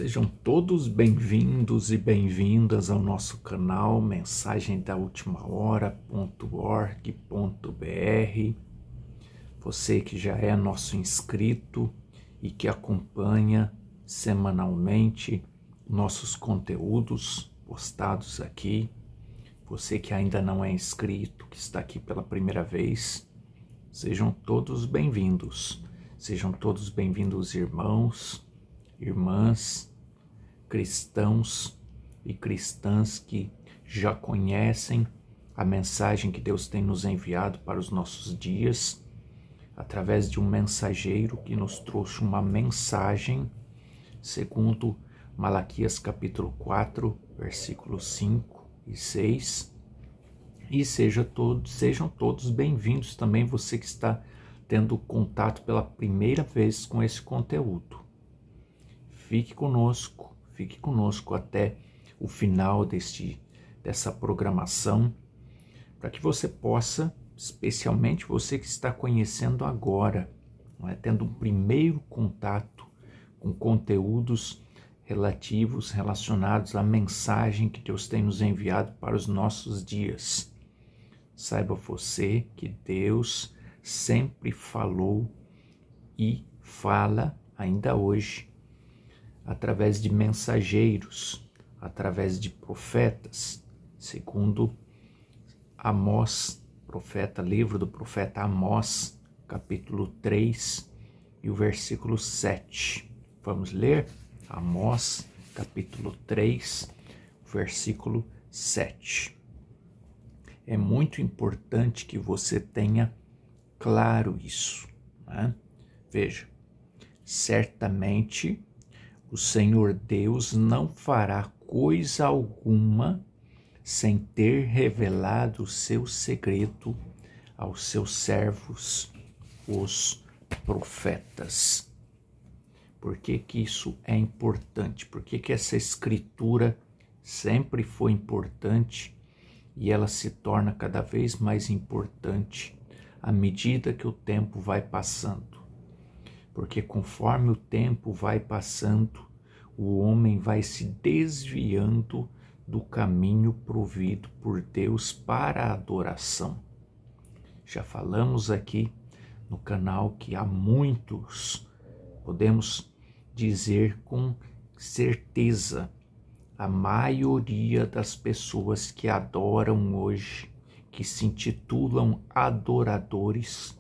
Sejam todos bem-vindos e bem-vindas ao nosso canal Mensagem da Última Hora.org.br. Você que já é nosso inscrito e que acompanha semanalmente nossos conteúdos postados aqui. Você que ainda não é inscrito, que está aqui pela primeira vez, sejam todos bem-vindos. Sejam todos bem-vindos, irmãos, irmãs, cristãos e cristãs que já conhecem a mensagem que Deus tem nos enviado para os nossos dias, através de um mensageiro que nos trouxe uma mensagem, segundo Malaquias capítulo 4, versículos 5 e 6. E sejam todos bem-vindos também, você que está tendo contato pela primeira vez com esse conteúdo. Fique conosco até o final dessa programação, para que você possa, especialmente você que está conhecendo agora, tendo um primeiro contato com conteúdos relacionados à mensagem que Deus tem nos enviado para os nossos dias. Saiba você que Deus sempre falou e fala ainda hoje, através de mensageiros, através de profetas, segundo Amós, livro do profeta Amós, capítulo 3 e o versículo 7. Vamos ler Amós, capítulo 3, versículo 7. É muito importante que você tenha claro isso, né? Veja, certamente o Senhor Deus não fará coisa alguma sem ter revelado o seu segredo aos seus servos, os profetas. Por que isso é importante? Por que essa escritura sempre foi importante e ela se torna cada vez mais importante à medida que o tempo vai passando? Porque conforme o tempo vai passando, o homem vai se desviando do caminho provido por Deus para a adoração. Já falamos aqui no canal que há muitos, podemos dizer com certeza, a maioria das pessoas que adoram hoje, que se intitulam adoradores,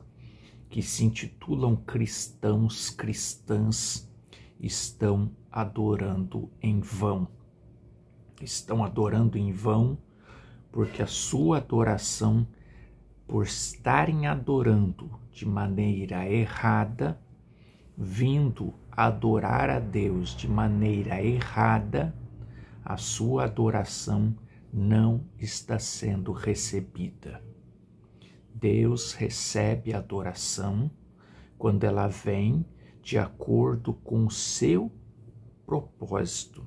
que se intitulam cristãos, cristãs, estão adorando em vão. Estão adorando em vão porque a sua adoração, por estarem adorando de maneira errada, vindo adorar a Deus de maneira errada, a sua adoração não está sendo recebida. Deus recebe a adoração quando ela vem de acordo com o seu propósito,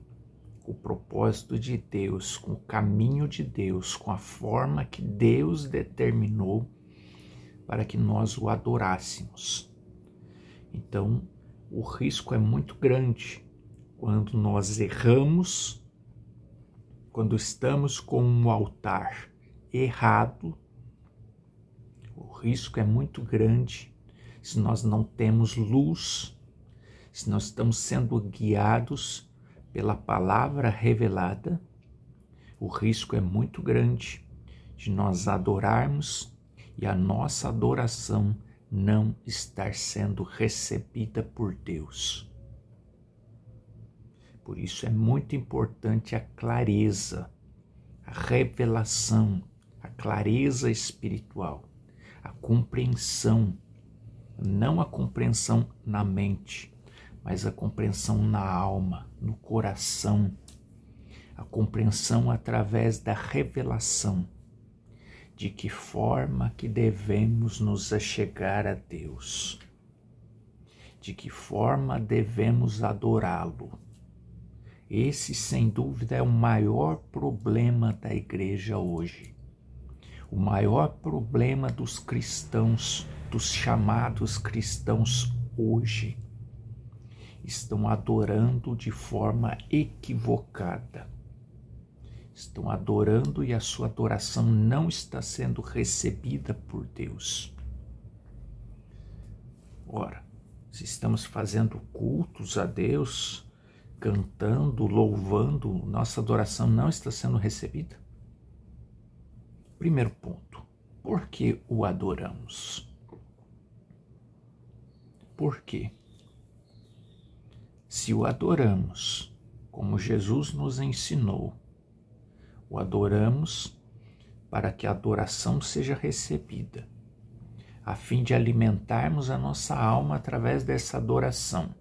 o propósito de Deus, com o caminho de Deus, com a forma que Deus determinou para que nós o adorássemos. Então, o risco é muito grande quando nós erramos, quando estamos com um altar errado. O risco é muito grande se nós não temos luz, se nós estamos sendo guiados pela palavra revelada. O risco é muito grande de nós adorarmos e a nossa adoração não estar sendo recebida por Deus. Por isso é muito importante a clareza, a revelação, a clareza espiritual, a compreensão, não a compreensão na mente, mas a compreensão na alma, no coração, a compreensão através da revelação de que forma que devemos nos achegar a Deus, de que forma devemos adorá-lo. Esse, sem dúvida, é o maior problema da igreja hoje. O maior problema dos cristãos, dos chamados cristãos hoje. estão adorando de forma equivocada. Estão adorando e a sua adoração não está sendo recebida por Deus. Ora, se estamos fazendo cultos a Deus, cantando, louvando, nossa adoração não está sendo recebida? Primeiro ponto, por que o adoramos? Por quê? Se o adoramos como Jesus nos ensinou, o adoramos para que a adoração seja recebida, a fim de alimentarmos a nossa alma através dessa adoração,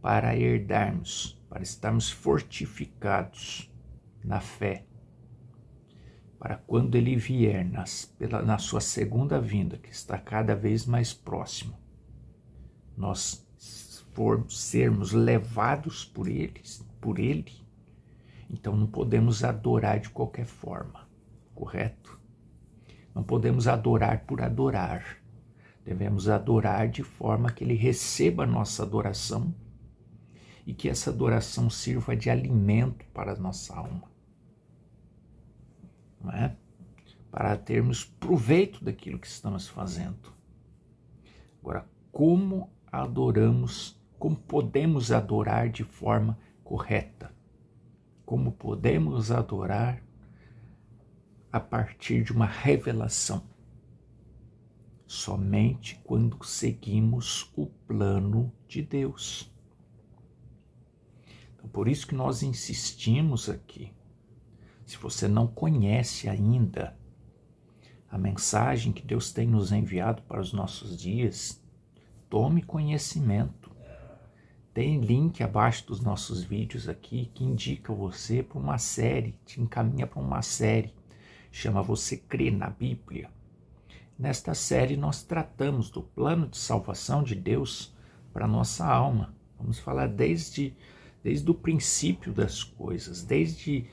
para herdarmos, para estarmos fortificados na fé, para quando Ele vier na sua segunda vinda, que está cada vez mais próximo, nós sermos levados por Ele, então não podemos adorar de qualquer forma, correto? Não podemos adorar por adorar. Devemos adorar de forma que Ele receba a nossa adoração e que essa adoração sirva de alimento para a nossa alma, não é? Para termos proveito daquilo que estamos fazendo. Agora, como adoramos, como podemos adorar de forma correta? Como podemos adorar a partir de uma revelação? Somente quando seguimos o plano de Deus. Então, por isso que nós insistimos aqui. Se você não conhece ainda a mensagem que Deus tem nos enviado para os nossos dias, tome conhecimento. Tem link abaixo dos nossos vídeos aqui que indica você para uma série, te encaminha para uma série, chama Você Crê na Bíblia. Nesta série nós tratamos do plano de salvação de Deus para a nossa alma. Vamos falar desde o princípio das coisas, desde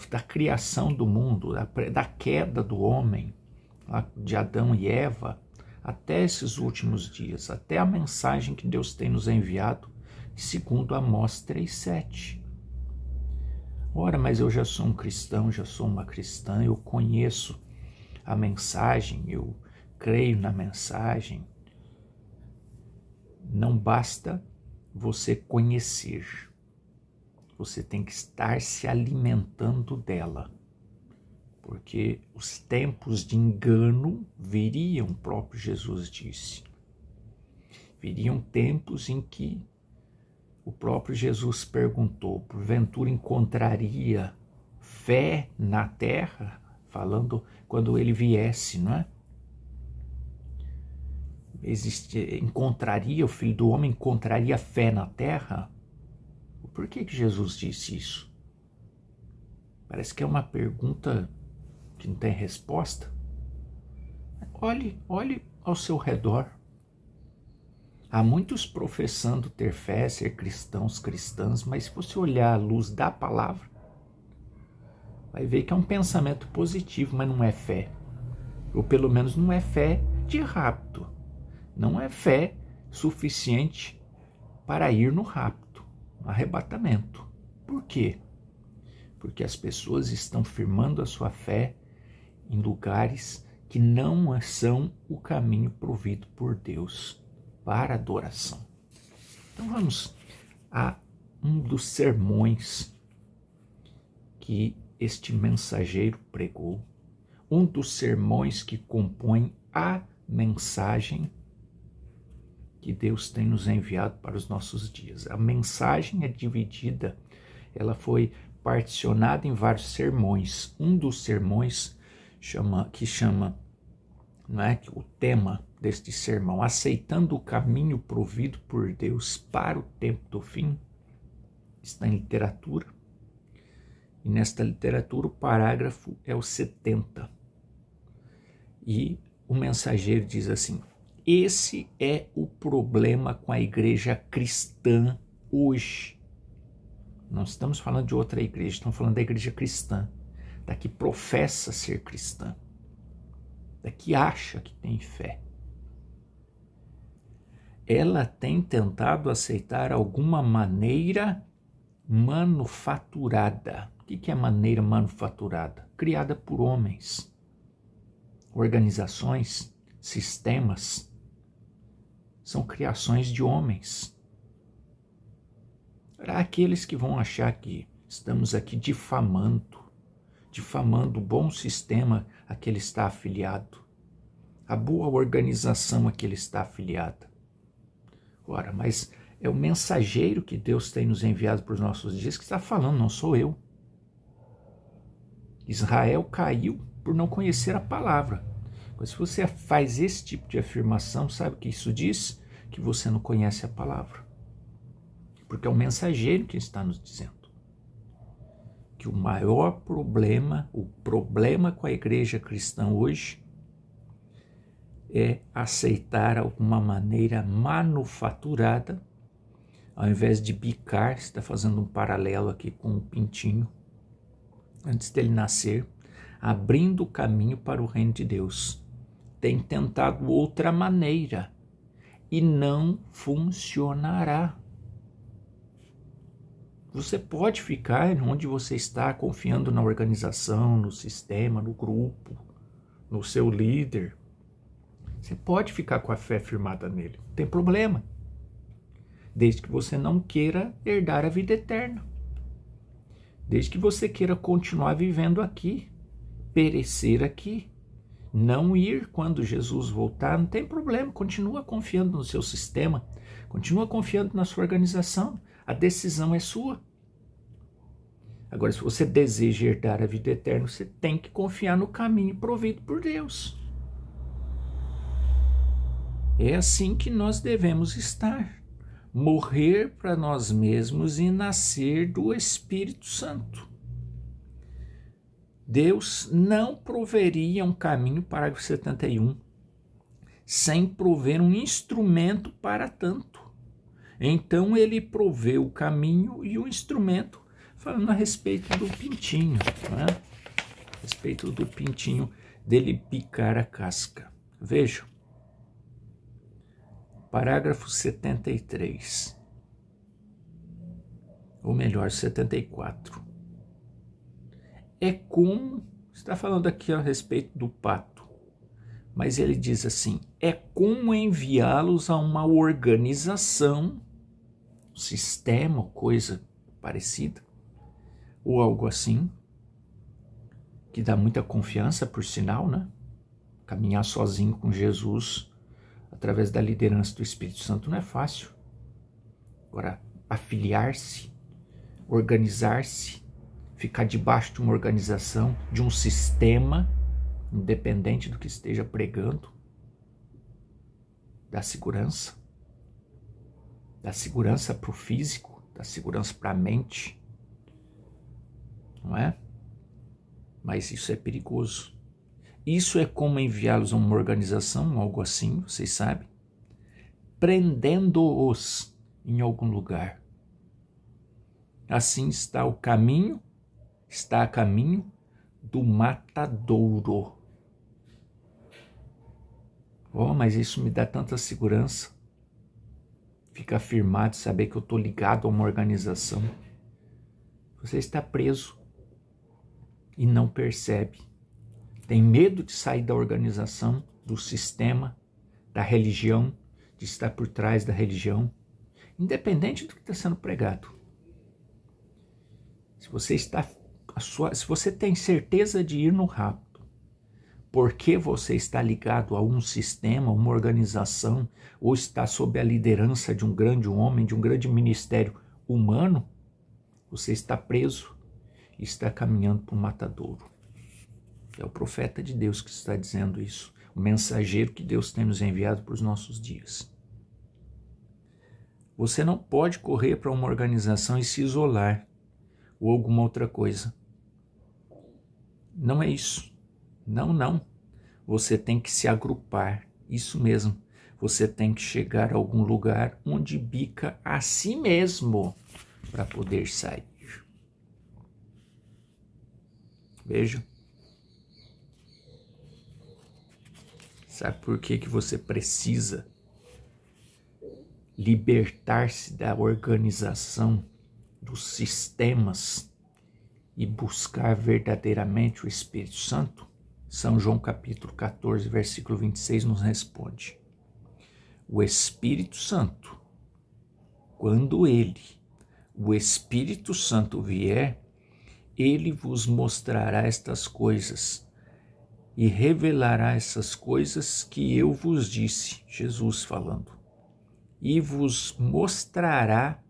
da criação do mundo, da queda do homem, de Adão e Eva, até esses últimos dias, até a mensagem que Deus tem nos enviado, segundo Amós 3,7. Ora, mas eu já sou um cristão, já sou uma cristã, eu conheço a mensagem, eu creio na mensagem. Não basta você conhecer, você tem que estar se alimentando dela. Porque os tempos de engano viriam, o próprio Jesus disse. Viriam tempos em que o próprio Jesus perguntou, porventura encontraria fé na terra? Falando quando ele viesse, não é? Encontraria, o Filho do Homem encontraria fé na terra? Por que Jesus disse isso? Parece que é uma pergunta que não tem resposta. Olhe ao seu redor. Há muitos professando ter fé, ser cristãos, cristãs, mas se você olhar à luz da palavra, vai ver que é um pensamento positivo, mas não é fé. Ou pelo menos não é fé de rapto. Não é fé suficiente para ir no rapto, no arrebatamento. Por quê? Porque as pessoas estão firmando a sua fé em lugares que não são o caminho provido por Deus para adoração. Então vamos a um dos sermões que este mensageiro pregou, um dos sermões que compõem a mensagem que Deus tem nos enviado para os nossos dias. A mensagem é dividida, ela foi particionada em vários sermões. Um dos sermões o tema deste sermão, aceitando o caminho provido por Deus para o tempo do fim, está em literatura. E nesta literatura o parágrafo é o 70. E o mensageiro diz assim: esse é o problema com a igreja cristã hoje. Não estamos falando de outra igreja, estamos falando da igreja cristã, da que professa ser cristã, da que acha que tem fé. ela tem tentado aceitar alguma maneira manufaturada. O que é maneira manufaturada? Criada por homens, organizações, sistemas, são criações de homens. Há aqueles que vão achar que estamos aqui difamando o bom sistema a que ele está afiliado, a boa organização a que ele está afiliado. Ora, mas é o mensageiro que Deus tem nos enviado para os nossos dias que está falando, não sou eu. Israel caiu por não conhecer a palavra. Mas se você faz esse tipo de afirmação, sabe o que isso diz? Que você não conhece a palavra. Porque é o mensageiro que está nos dizendo que o maior problema, o problema com a igreja cristã hoje é aceitar alguma maneira manufaturada, ao invés de bicar, está fazendo um paralelo aqui com o pintinho, antes dele nascer, abrindo o caminho para o reino de Deus. Tem tentado outra maneira e não funcionará. Você pode ficar onde você está, confiando na organização, no sistema, no grupo, no seu líder. Você pode ficar com a fé firmada nele, não tem problema. Desde que você não queira herdar a vida eterna. Desde que você queira continuar vivendo aqui, perecer aqui, não ir quando Jesus voltar, não tem problema, continua confiando no seu sistema, continua confiando na sua organização, a decisão é sua. Agora, se você deseja herdar a vida eterna, você tem que confiar no caminho provido por Deus. É assim que nós devemos estar. Morrer para nós mesmos e nascer do Espírito Santo. Deus não proveria um caminho, parágrafo 71, sem prover um instrumento para tanto. Então ele proveu o caminho e o instrumento, falando a respeito do pintinho, né? A respeito do pintinho, dele picar a casca. Vejam, parágrafo 73, ou melhor, 74. É como, está falando aqui a respeito do pato, mas ele diz assim, é como enviá-los a uma organização, sistema, coisa parecida, ou algo assim, que dá muita confiança, por sinal, né? Caminhar sozinho com Jesus, através da liderança do Espírito Santo, não é fácil. Agora, afiliar-se, organizar-se, ficar debaixo de uma organização, de um sistema, independente do que esteja pregando, dá segurança para o físico, dá segurança para a mente, não é? Mas isso é perigoso. Isso é como enviá-los a uma organização, algo assim, vocês sabem, prendendo-os em algum lugar. Assim está a caminho do matadouro. Oh, mas isso me dá tanta segurança. Fica afirmado, saber que eu estou ligado a uma organização. Você está preso e não percebe. Tem medo de sair da organização, do sistema, da religião, de estar por trás da religião, independente do que está sendo pregado. Se você tem certeza de ir no rapto, porque você está ligado a um sistema, uma organização, ou está sob a liderança de um grande homem, de um grande ministério humano, você está preso e está caminhando para o matadouro. É o profeta de Deus que está dizendo isso, o mensageiro que Deus tem nos enviado para os nossos dias. Você não pode correr para uma organização e se isolar, ou alguma outra coisa. Não é isso. Não. Você tem que se agrupar, isso mesmo. Você tem que chegar a algum lugar onde bica a si mesmo para poder sair. Veja. Sabe por que você precisa libertar-se da organização, dos sistemas e buscar verdadeiramente o Espírito Santo? São João capítulo 14, versículo 26 nos responde: o Espírito Santo, quando ele, o Espírito Santo vier, ele vos mostrará estas coisas e revelará essas coisas que eu vos disse, Jesus falando, e vos mostrará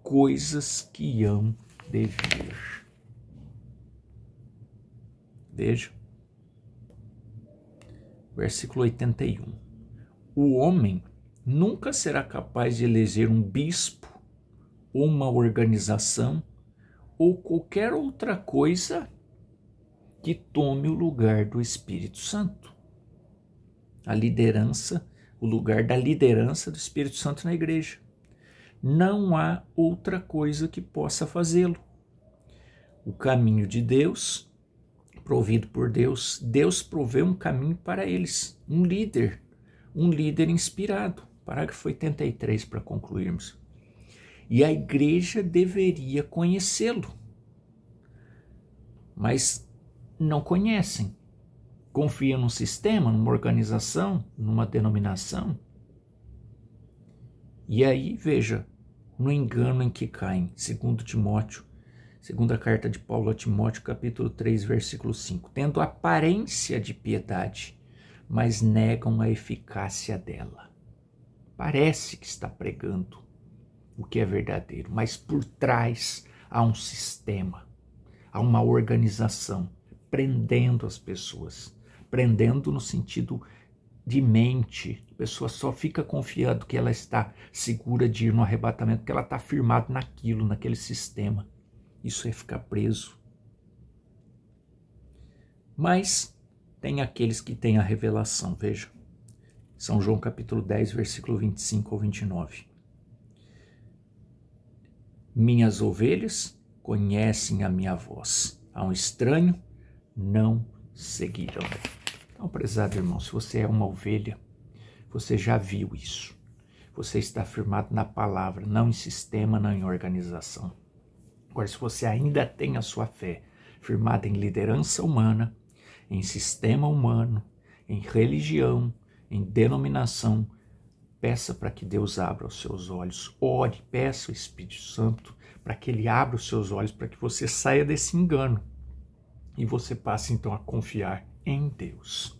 coisas que hão de vir. Veja, versículo 81. O homem nunca será capaz de eleger um bispo, ou uma organização, ou qualquer outra coisa que tome o lugar do Espírito Santo. A liderança, o lugar da liderança do Espírito Santo na igreja. Não há outra coisa que possa fazê-lo. O caminho de Deus, provido por Deus, Deus provê um caminho para eles, um líder inspirado. Parágrafo 83 para concluirmos. E a igreja deveria conhecê-lo, mas não conhecem. Confiam num sistema, numa organização, numa denominação. E aí, veja, no engano em que caem. 2 Timóteo, segunda carta de Paulo a Timóteo, capítulo 3, versículo 5. Tendo aparência de piedade, mas negam a eficácia dela. Parece que está pregando o que é verdadeiro, mas por trás há um sistema, há uma organização prendendo as pessoas, prendendo no sentido de mente. A pessoa só fica confiando que ela está segura de ir no arrebatamento, porque ela está firmada naquilo, naquele sistema. Isso é ficar preso. Mas tem aqueles que têm a revelação, veja. São João capítulo 10, versículo 25 ao 29. Minhas ovelhas conhecem a minha voz. A um estranho não seguirão. Então, prezado irmão, se você é uma ovelha, você já viu isso. Você está firmado na palavra, não em sistema, não em organização. Agora, se você ainda tem a sua fé firmada em liderança humana, em sistema humano, em religião, em denominação, peça para que Deus abra os seus olhos. Ore, peça ao Espírito Santo para que ele abra os seus olhos, para que você saia desse engano e você passe então a confiar em Deus.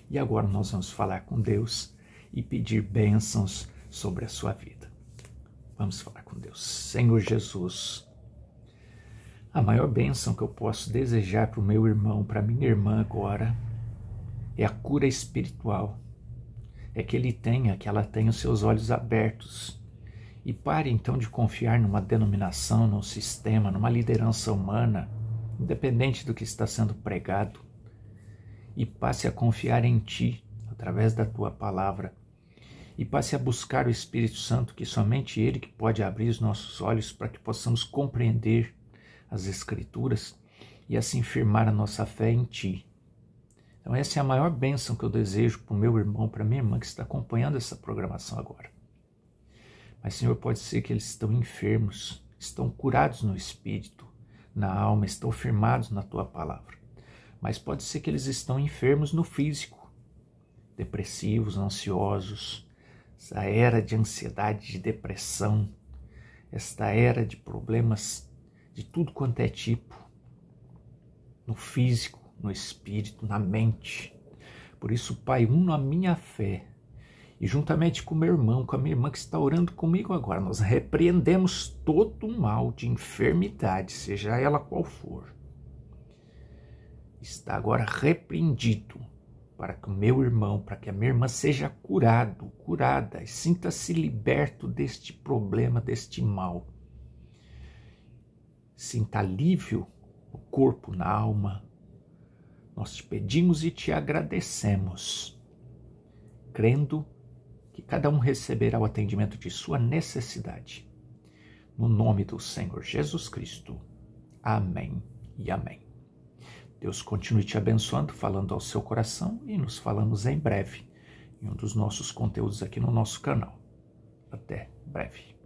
E agora nós vamos falar com Deus e pedir bênçãos sobre a sua vida. Vamos falar com Deus. Senhor Jesus, a maior bênção que eu posso desejar para o meu irmão, para a minha irmã agora, é a cura espiritual. É que ela tenha os seus olhos abertos e pare então de confiar numa denominação, num sistema, numa liderança humana, independente do que está sendo pregado, e passe a confiar em Ti, através da Tua palavra, e passe a buscar o Espírito Santo, que somente Ele que pode abrir os nossos olhos para que possamos compreender as Escrituras e assim firmar a nossa fé em Ti. Então essa é a maior bênção que eu desejo para o meu irmão, para a minha irmã que está acompanhando essa programação agora. Mas, Senhor, pode ser que eles estão enfermos, estão curados no espírito, na alma, estão firmados na Tua palavra. Mas pode ser que eles estão enfermos no físico, depressivos, ansiosos, essa era de ansiedade, de depressão, esta era de problemas de tudo quanto é tipo, no físico, no espírito, na mente. Por isso, Pai, uno a minha fé e juntamente com meu irmão, com a minha irmã que está orando comigo agora, nós repreendemos todo o mal de enfermidade, seja ela qual for. Está agora repreendido para que o meu irmão, para que a minha irmã seja curada e sinta-se liberto deste problema, deste mal. Sinta alívio no corpo, na alma. Nós te pedimos e te agradecemos, crendo que cada um receberá o atendimento de sua necessidade. No nome do Senhor Jesus Cristo. Amém e amém. Deus continue te abençoando, falando ao seu coração, e nos falamos em breve em um dos nossos conteúdos aqui no nosso canal. Até breve.